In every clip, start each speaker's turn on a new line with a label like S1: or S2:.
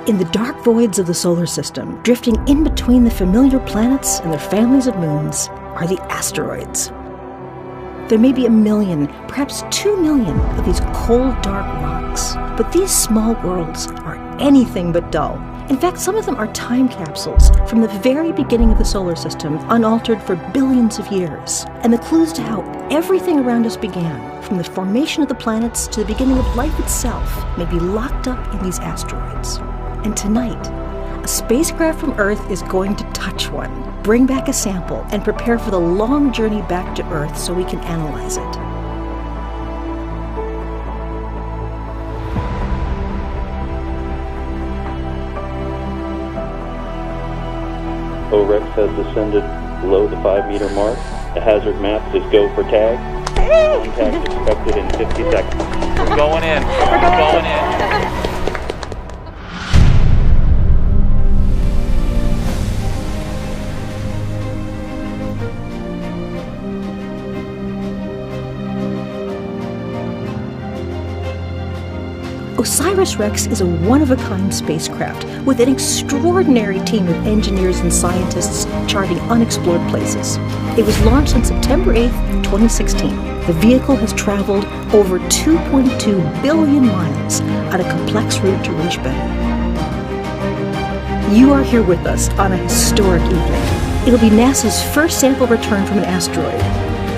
S1: In the dark voids of the solar system, drifting in between the familiar planets and their families of moons, are the asteroids. There may be 1 million, perhaps 2 million of these cold, dark rocks. But these small worlds are anything but dull. In fact, some of them are time capsules from the very beginning of the solar system, unaltered for billions of years. And the clues to how everything around us began, from the formation of the planets to the beginning of life itself, may be locked up in these asteroids. And tonight, a spacecraft from Earth is going to touch one, bring back a sample, and prepare for the long journey back to Earth so we can analyze it.
S2: OREX has descended below the 5-meter mark. The hazard map is go for tag. Contact expected in 50 seconds.
S3: We're going in. We're going in.
S1: OSIRIS-REx is a one-of-a-kind spacecraft with an extraordinary team of engineers and scientists charting unexplored places. It was launched on September 8, 2016. The vehicle has traveled over 2.2 billion miles on a complex route to reach Bennu. You are here with us on a historic evening. It'll be NASA's first sample return from an asteroid,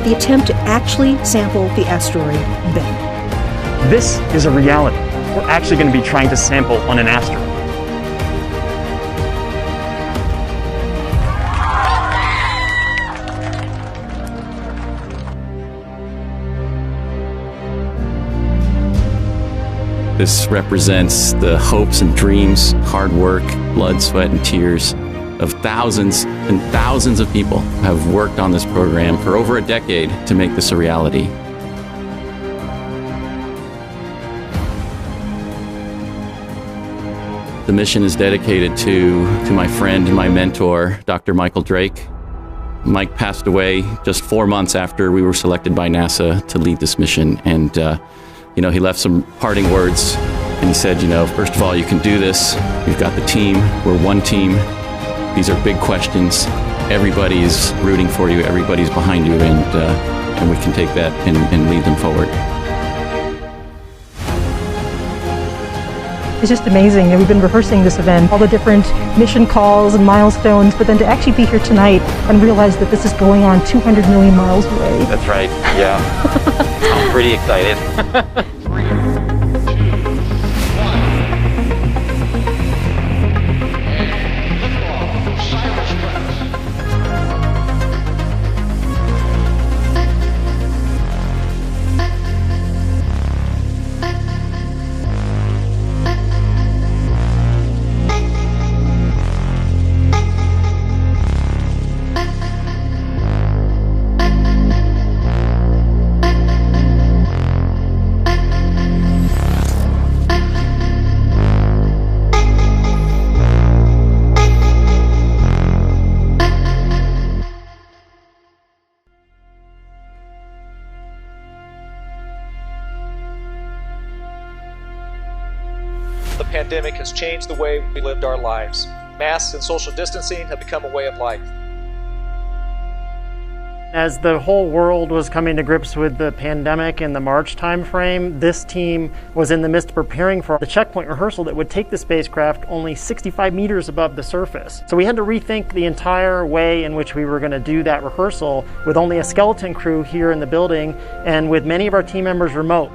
S1: the attempt to actually sample the asteroid Bennu.
S4: This is a reality. We're actually going to be trying to sample on an asteroid.
S5: This represents the hopes and dreams, hard work, blood, sweat, and tears of thousands and thousands of people who have worked on this program for over a decade to make this a reality. The mission is dedicated to my friend and my mentor, Dr. Michael Drake. Mike passed away just 4 months after we were selected by NASA to lead this mission. And, he left some parting words. And he said, first of all, you can do this. You've got the team. We're one team. These are big questions. Everybody's rooting for you. Everybody's behind you. And we can take that and lead them forward.
S6: It's just amazing. We've been rehearsing this event, all the different mission calls and milestones, but then to actually be here tonight and realize that this is going on 200 million miles away.
S3: That's right, yeah. I'm pretty excited.
S7: The pandemic has changed the way we lived our lives. Masks and social distancing have become a way of life.
S4: As the whole world was coming to grips with the pandemic in the March timeframe, this team was in the midst of preparing for the checkpoint rehearsal that would take the spacecraft only 65 meters above the surface. So we had to rethink the entire way in which we were going to do that rehearsal with only a skeleton crew here in the building and with many of our team members remote.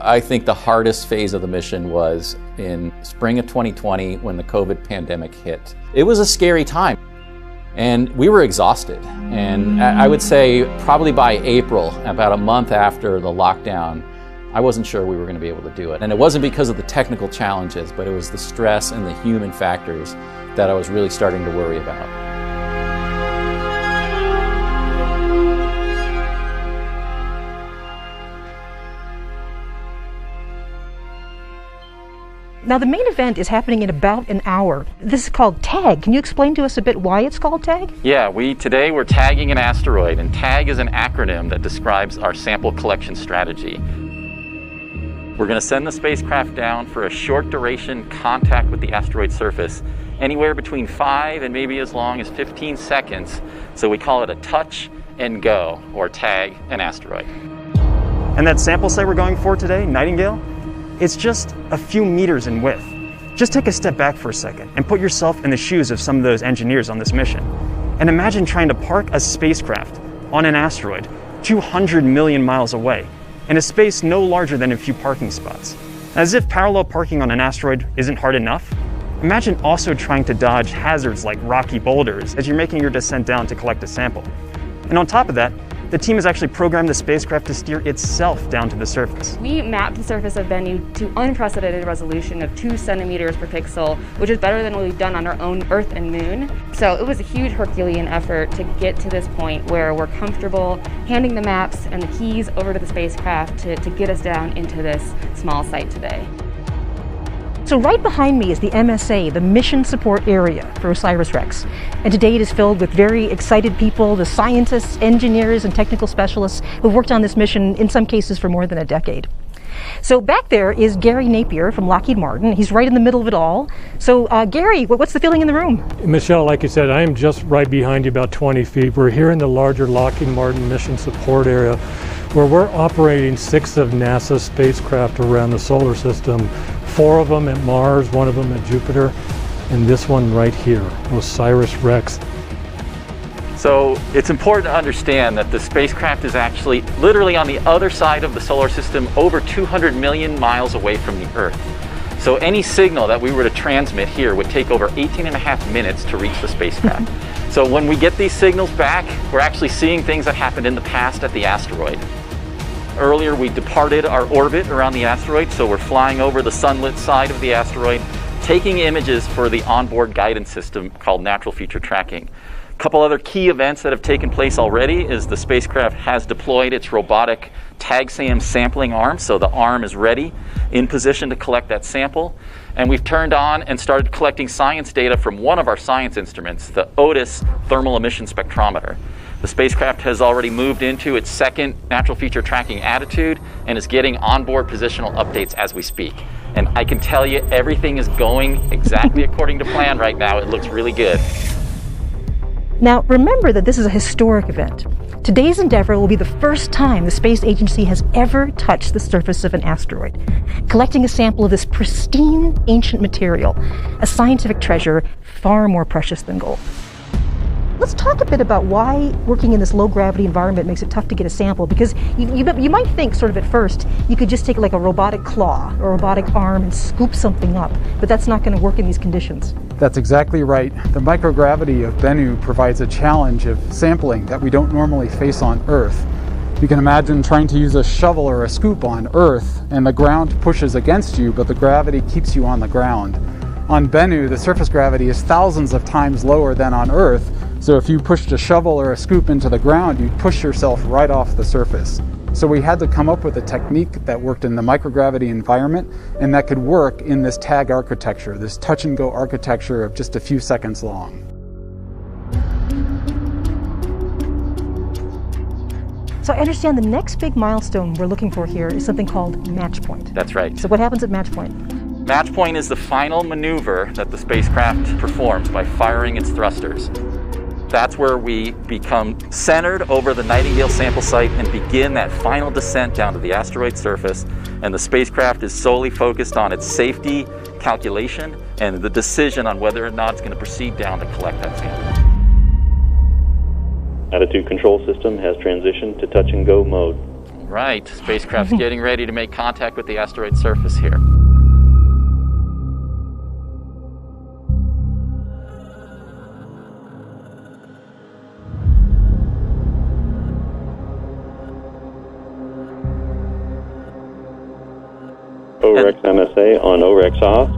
S5: I think the hardest phase of the mission was in spring of 2020 when the COVID pandemic hit. It was a scary time and we were exhausted. And I would say probably by April, about a month after the lockdown, I wasn't sure we were going to be able to do it. And it wasn't because of the technical challenges, but it was the stress and the human factors that I was really starting to worry about.
S6: Now the main event is happening in about an hour. This is called TAG. Can you explain to us a bit why it's called TAG?
S3: Yeah, today we're tagging an asteroid, and TAG is an acronym that describes our sample collection strategy.
S5: We're going to send the spacecraft down for a short duration contact with the asteroid surface, anywhere between 5 and maybe as long as 15 seconds. So we call it a touch and go, or tag an asteroid.
S4: And that sample site we're going for today, Nightingale, it's just a few meters in width. Just take a step back for a second and put yourself in the shoes of some of those engineers on this mission. And imagine trying to park a spacecraft on an asteroid 200 million miles away in a space no larger than a few parking spots. As if parallel parking on an asteroid isn't hard enough, imagine also trying to dodge hazards like rocky boulders as you're making your descent down to collect a sample. And on top of that, the team has actually programmed the spacecraft to steer itself down to the surface.
S8: We mapped the surface of Bennu to unprecedented resolution of 2 centimeters per pixel, which is better than what we've done on our own Earth and Moon. So it was a huge Herculean effort to get to this point where we're comfortable handing the maps and the keys over to the spacecraft to get us down into this small site today.
S6: So right behind me is the MSA, the Mission Support Area for OSIRIS-REx. And today it is filled with very excited people, the scientists, engineers, and technical specialists who've worked on this mission, in some cases for more than a decade. So back there is Gary Napier from Lockheed Martin. He's right in the middle of it all. So Gary, what's the feeling in the room?
S9: Michelle, like you said, I am just right behind you, about 20 feet. We're here in the larger Lockheed Martin Mission Support Area, where we're operating 6 of NASA's spacecraft around the solar system, 4 of them at Mars, 1 of them at Jupiter, and this one right here, OSIRIS-REx.
S5: So it's important to understand that the spacecraft is actually literally on the other side of the solar system, over 200 million miles away from the Earth. So any signal that we were to transmit here would take over 18.5 minutes to reach the spacecraft. So when we get these signals back, we're actually seeing things that happened in the past at the asteroid. Earlier we departed our orbit around the asteroid, so we're flying over the sunlit side of the asteroid, taking images for the onboard guidance system called Natural Feature Tracking. A couple other key events that have taken place already is the spacecraft has deployed its robotic TAG360p sampling arm, so the arm is ready, in position to collect that sample. And we've turned on and started collecting science data from one of our science instruments, the Otis Thermal Emission Spectrometer. The spacecraft has already moved into its second natural feature tracking attitude and is getting onboard positional updates as we speak. And I can tell you everything is going exactly according to plan right now. It looks really good.
S6: Now, remember that this is a historic event. Today's endeavor will be the first time the space agency has ever touched the surface of an asteroid, collecting a sample of this pristine ancient material, a scientific treasure far more precious than gold. Let's talk a bit about why working in this low-gravity environment makes it tough to get a sample, because you might think sort of at first you could just take like a robotic claw or a robotic arm and scoop something up, but that's not going to work in these conditions.
S10: That's exactly right. The microgravity of Bennu provides a challenge of sampling that we don't normally face on Earth. You can imagine trying to use a shovel or a scoop on Earth, and the ground pushes against you, but the gravity keeps you on the ground. On Bennu, the surface gravity is thousands of times lower than on Earth, so if you pushed a shovel or a scoop into the ground, you'd push yourself right off the surface. So we had to come up with a technique that worked in the microgravity environment and that could work in this TAG architecture, this touch-and-go architecture of just a few seconds long.
S6: So I understand the next big milestone we're looking for here is something called match point.
S5: That's right.
S6: So what happens at match point?
S5: Match point is the final maneuver that the spacecraft performs by firing its thrusters. That's where we become centered over the Nightingale sample site and begin that final descent down to the asteroid surface. And the spacecraft is solely focused on its safety calculation and the decision on whether or not it's going to proceed down to collect that sample.
S2: Attitude control system has transitioned to touch and go mode.
S5: Right, spacecraft's getting ready to make contact with the asteroid surface here.
S2: OREX MSA on OREX off.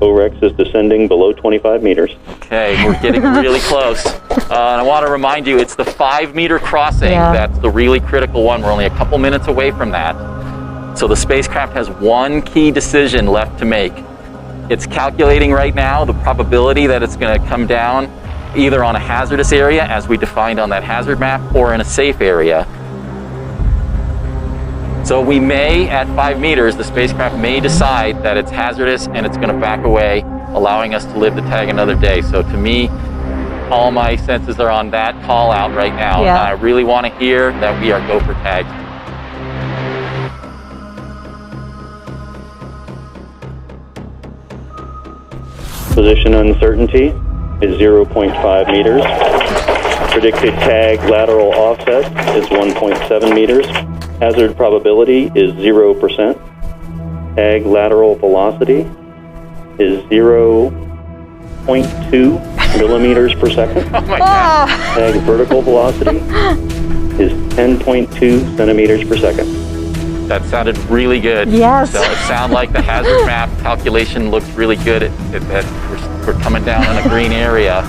S2: OREX is descending below 25 meters.
S5: Okay, we're getting really close. And I want to remind you, it's the 5-meter crossing that's the really critical one. We're only a couple minutes away from that. So the spacecraft has one key decision left to make. It's calculating right now the probability that it's going to come down either on a hazardous area, as we defined on that hazard map, or in a safe area. So we may, at 5 meters, the spacecraft may decide that it's hazardous and it's going to back away, allowing us to live the tag another day. So to me, all my senses are on that call out right now.
S6: Yeah.
S5: I really want to hear that we are go for tag.
S2: Position uncertainty is 0.5 meters. Predicted tag lateral offset is 1.7 meters. Hazard probability is 0%. Tag lateral velocity is 0.2 millimeters per second.
S5: Oh my God.
S2: Tag vertical velocity is 10.2 centimeters per second.
S5: That sounded really good.
S6: Yes.
S5: So it sounded like the hazard map calculation looks really good. We're coming down in a green area.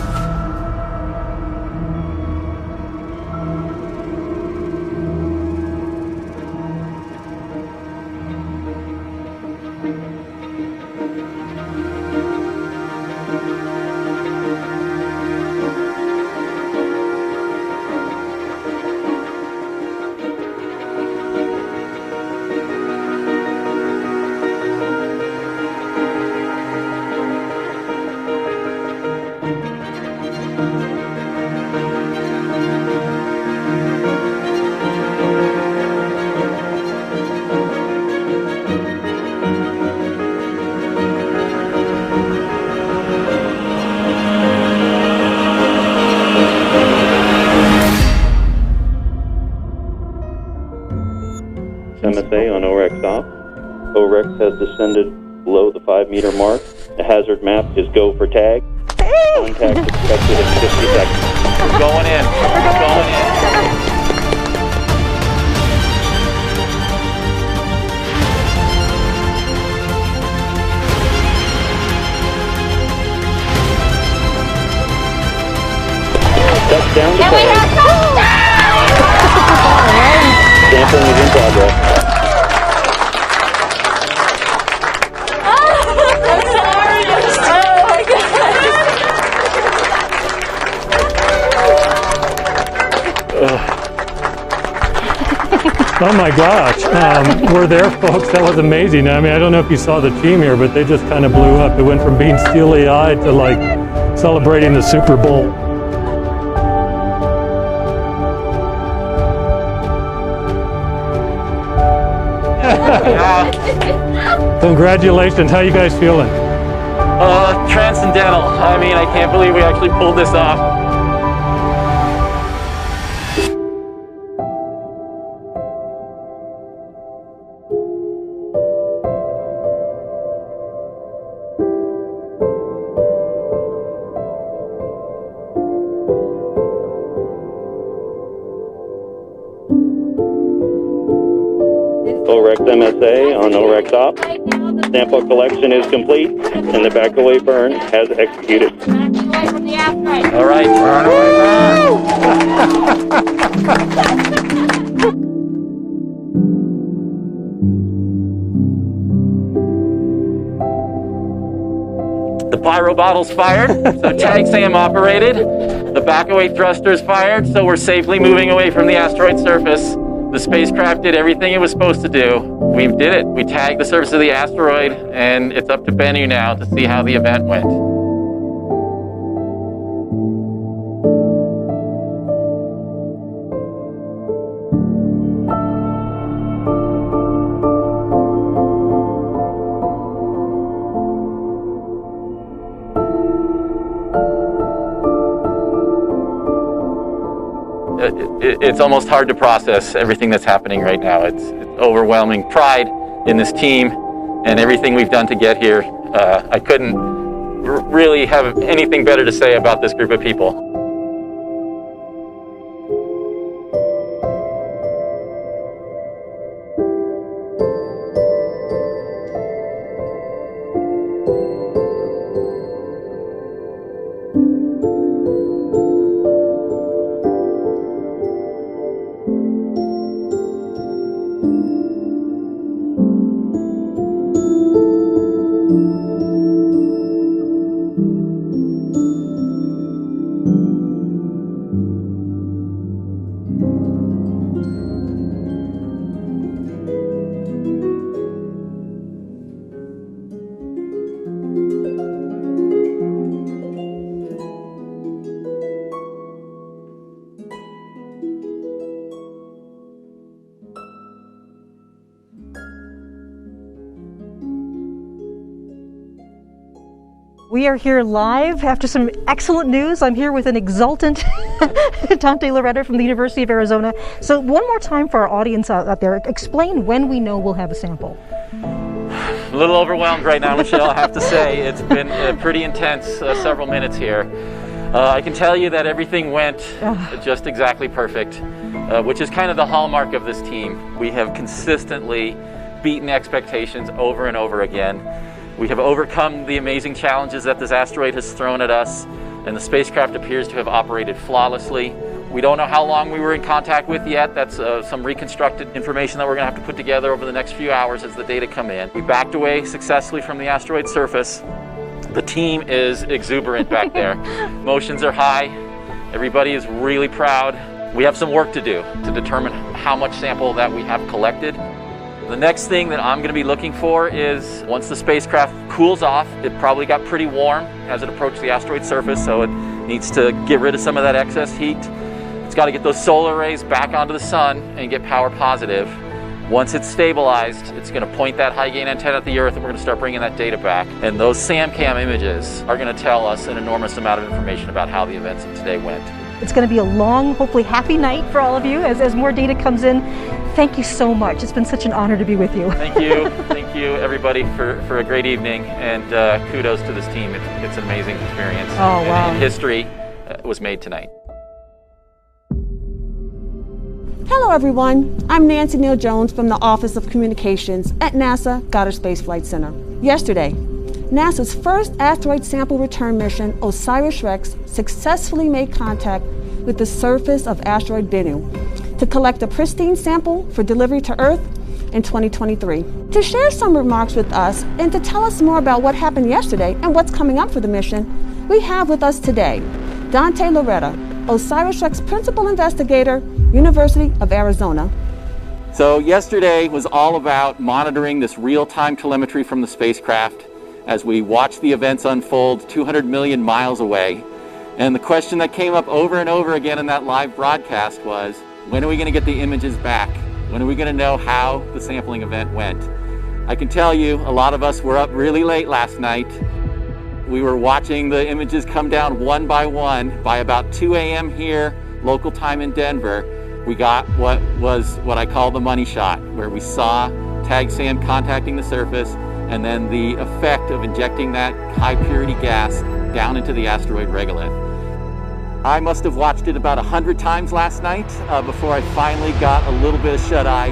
S2: MSA on OREX off. OREX has descended below the 5 meter mark. The hazard map is go for tag. Contact expected in 50 seconds.
S5: We're going in. We're going in.
S2: Touchdown to tag. Sampling is in progress.
S9: Oh my gosh, we're there, folks. That was amazing. I mean, I don't know if you saw the team here, but they just kind of blew up. It went from being steely-eyed to like celebrating the Super Bowl. Congratulations. How you guys feeling?
S5: Transcendental. I mean, I can't believe we actually pulled this off.
S2: OREX MSA on OREX op. Sample collection is complete and the back away burn has executed.
S5: All right. The pyro bottle's fired, so tag SAM operated. The back away thruster's fired, so we're safely moving away from the asteroid surface. The spacecraft did everything it was supposed to do. We did it. We tagged the surface of the asteroid, and it's up to Bennu now to see how the event went. It's almost hard to process everything that's happening right now. It's overwhelming pride in this team and everything we've done to get here. I couldn't really have anything better to say about this group of people.
S6: We are here live after some excellent news. I'm here with an exultant Dante Loretta from the University of Arizona. So one more time for our audience out there, explain when we know we'll have a sample.
S3: A little overwhelmed right now, Michelle, I have to say. It's been pretty intense several minutes here. I can tell you that everything went just exactly perfect, which is kind of the hallmark of this team. We have consistently beaten expectations over and over again. We have overcome the amazing challenges that this asteroid has thrown at us, and the spacecraft appears to have operated flawlessly. We don't know how long we were in contact with yet. That's some reconstructed information that we're going to have to put together over the next few hours as the data come in. We backed away successfully from the asteroid surface. The team is exuberant back there. Emotions are high. Everybody is really proud. We have some work to do to determine how much sample that we have collected. The next thing that I'm going to be looking for is once the spacecraft cools off, it probably got pretty warm as it approached the asteroid surface, so it needs to get rid of some of that excess heat. It's got to get those solar rays back onto the sun and get power positive. Once it's stabilized, it's going to point that high gain antenna at the Earth, and we're going to start bringing that data back. And those SAMCAM images are going to tell us an enormous amount of information about how the events of today went.
S6: It's going to be a long, hopefully happy night for all of you as more data comes in. Thank you so much. It's been such an honor to be with you.
S3: Thank you. Thank you, everybody, for a great evening, and kudos to this team. It's an amazing experience.
S6: Oh, wow.
S3: And history was made tonight.
S11: Hello, everyone. I'm Nancy Neal Jones from the Office of Communications at NASA Goddard Space Flight Center. Yesterday, NASA's first asteroid sample return mission, OSIRIS-REx, successfully made contact with the surface of asteroid Bennu to collect a pristine sample for delivery to Earth in 2023. To share some remarks with us and to tell us more about what happened yesterday and what's coming up for the mission, we have with us today Dante Loretta, OSIRIS-REx Principal Investigator, University of Arizona.
S3: So yesterday was all about monitoring this real-time telemetry from the spacecraft as we watched the events unfold 200 million miles away. And the question that came up over and over again in that live broadcast was, when are we going to get the images back? When are we going to know how the sampling event went? I can tell you, a lot of us were up really late last night. We were watching the images come down one by one. By about 2 a.m. here, local time in Denver, we got what I call the money shot, where we saw TAG360p contacting the surface, and then the effect of injecting that high purity gas down into the asteroid regolith. I must have watched it about 100 times last night before I finally got a little bit of shut-eye,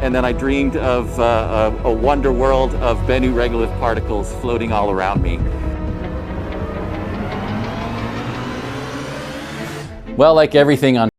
S3: and then I dreamed of a wonder world of Bennu regolith particles floating all around me. Well, like everything on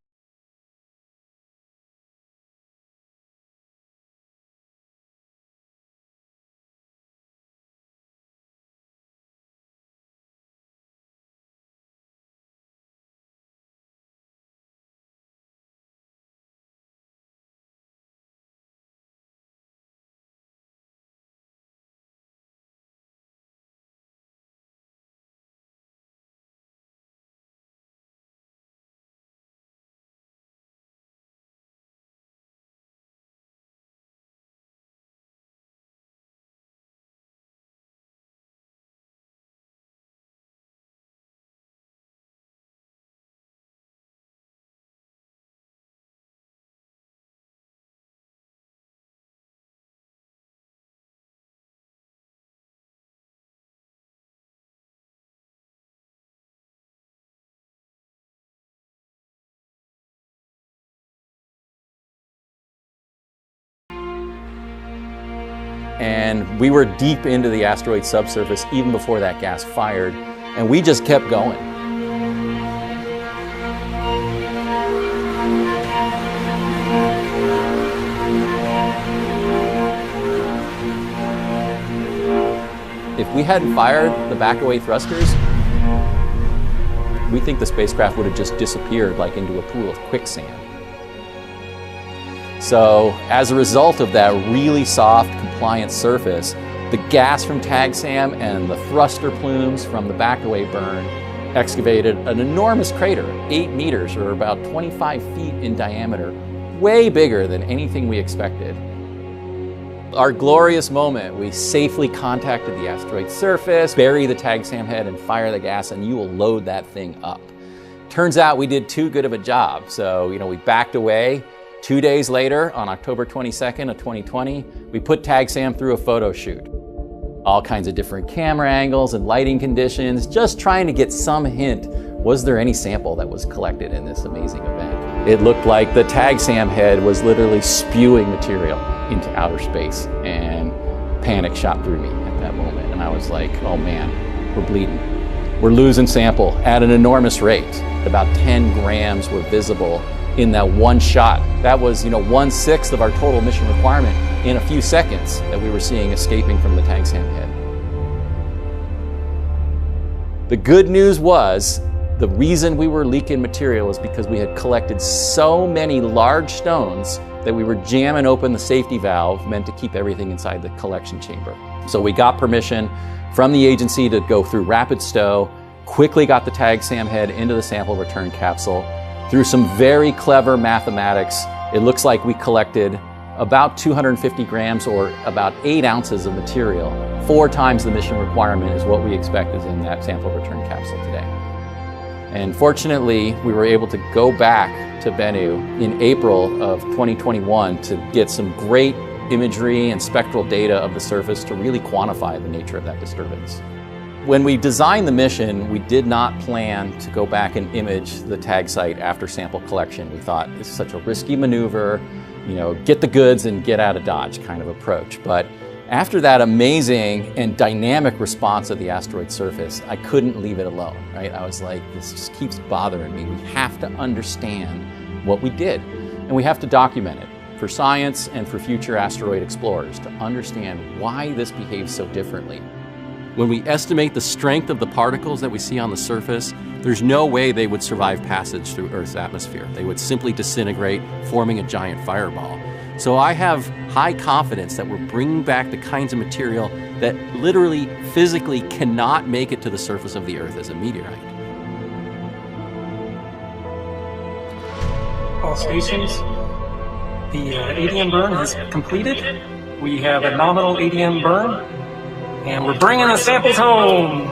S3: and we were deep into the asteroid subsurface even before that gas fired, and we just kept going. If we hadn't fired the back-away thrusters, we think the spacecraft would have just disappeared like into a pool of quicksand. So as a result of that really soft, compliant surface, the gas from TAG360p and the thruster plumes from the backaway burn excavated an enormous crater, 8 meters or about 25 feet in diameter, way bigger than anything we expected.
S5: Our glorious moment, we safely contacted the asteroid surface, bury the TAG-SAM head and fire the gas, and you will load that thing up. Turns out we did too good of a job. So, we backed away. 2 days later, on October 22nd of 2020, we put TAG-SAM through a photo shoot. All kinds of different camera angles and lighting conditions, just trying to get some hint, was there any sample that was collected in this amazing event? It looked like the TAG-SAM head was literally spewing material into outer space, and panic shot through me at that moment. And I was like, oh man, we're bleeding. We're losing sample at an enormous rate. About 10 grams were visible in that one shot. That was, 1/6 of our total mission requirement in a few seconds that we were seeing escaping from the TAG-SAM head. The good news was, the reason we were leaking material was because we had collected so many large stones that we were jamming open the safety valve meant to keep everything inside the collection chamber. So we got permission from the agency to go through rapid stow, quickly got the TAG-SAM head into the sample return capsule. Through some very clever mathematics, it looks like we collected about 250 grams or about 8 ounces of material. 4 times the mission requirement is what we expect is in that sample return capsule today. And fortunately, we were able to go back to Bennu in April of 2021 to get some great imagery and spectral data of the surface to really quantify the nature of that disturbance. When we designed the mission, we did not plan to go back and image the TAG site after sample collection. We thought this is such a risky maneuver, get the goods and get out of Dodge kind of approach. But after that amazing and dynamic response of the asteroid surface, I couldn't leave it alone, right? I was like, this just keeps bothering me. We have to understand what we did, and we have to document it for science and for future asteroid explorers to understand why this behaves so differently. When we estimate the strength of the particles that we see on the surface, there's no way they would survive passage through Earth's atmosphere. They would simply disintegrate, forming a giant fireball. So I have high confidence that we're bringing back the kinds of material that literally, physically cannot make it to the surface of the Earth as a meteorite.
S12: All stations, the ADM burn is completed. We have a nominal ADM burn, and we're bringing the samples home.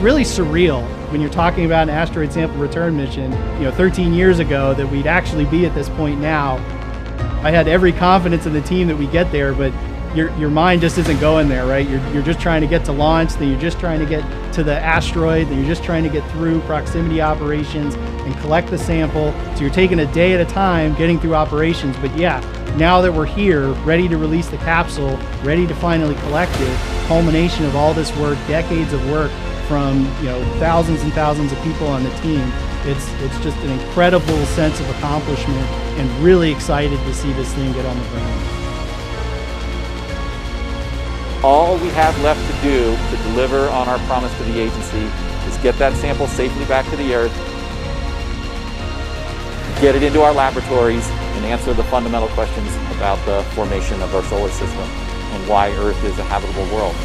S13: Really surreal when you're talking about an asteroid sample return mission, 13 years ago, that we'd actually be at this point now. I had every confidence in the team that we get there, but your mind just isn't going there, right? You're just trying to get to launch, then you're just trying to get to the asteroid, then you're just trying to get through proximity operations and collect the sample. So you're taking a day at a time getting through operations. But yeah, now that we're here, ready to release the capsule, ready to finally collect it, culmination of all this work, decades of work, from thousands and thousands of people on the team. It's just an incredible sense of accomplishment, and really excited to see this thing get on the ground.
S3: All we have left to do to deliver on our promise to the agency is get that sample safely back to the Earth, get it into our laboratories, and answer the fundamental questions about the formation of our solar system and why Earth is a habitable world.